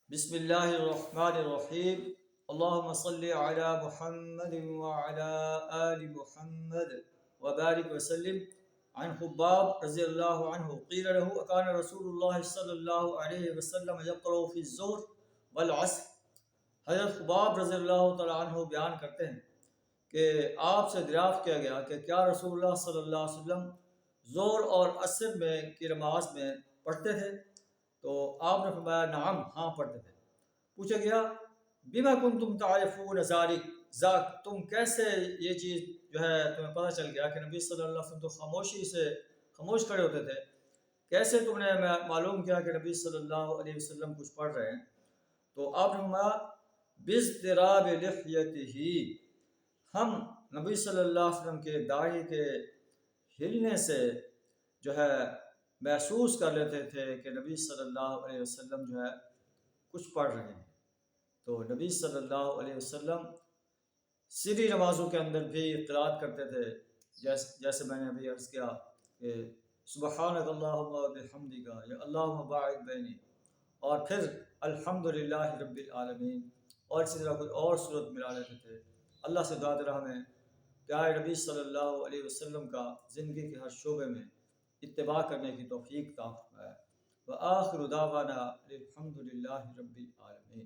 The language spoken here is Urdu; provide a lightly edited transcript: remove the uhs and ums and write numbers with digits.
بسم اللہ الرحمن الرحیم اللہم صلی علی محمد وعلی آل محمد وبارک وسلم عن خباب رضی اللہ عنہ قیل له اکان رسول اللہ صلی اللہ علیہ وسلم یقرأ فی الظہر والعصر۔ حضرت خباب رضی اللہ تعالیٰ عنہ بیان کرتے ہیں کہ آپ سے دریافت کیا گیا کہ کیا رسول اللہ صلی اللہ علیہ وسلم ظہر اور عصر میں کی نماز میں پڑھتے تھے؟ تو آپ نے فرمایا نعم، ہاں پڑھتے تھے۔ پوچھا گیا بما کنتم تعرفون ذاک، تم کیسے یہ چیز جو ہے تمہیں پتہ چل گیا کہ نبی صلی اللہ علیہ وسلم تو خاموش کھڑے ہوتے تھے، کیسے تم نے معلوم کیا کہ نبی صلی اللہ علیہ وسلم کچھ پڑھ رہے ہیں؟ تو آپ نے فرمایا باضطراب لحیتہ، ہم نبی صلی اللہ علیہ وسلم کے داڑھی کے ہلنے سے جو ہے محسوس کر لیتے تھے کہ نبی صلی اللہ علیہ وسلم جو ہے کچھ پڑھ رہے ہیں۔ تو نبی صلی اللہ علیہ وسلم سری نمازوں کے اندر بھی قرات کرتے تھے، جیسے میں نے ابھی عرض کیا کہ سبحانک اللہم و بحمدک یا اللہم باعد بینی، اور پھر الحمدللہ رب العالمین، اور اسی طرح کوئی اور صورت ملا لیتے تھے۔ اللہ سے دعا درہ ہمیں پیارے نبی صلی اللہ علیہ وسلم کا زندگی کے ہر شعبے میں اتباع کرنے کی توفیق عطا فرمائے۔ وآخر دعوانا الحمدللہ رب العالمین۔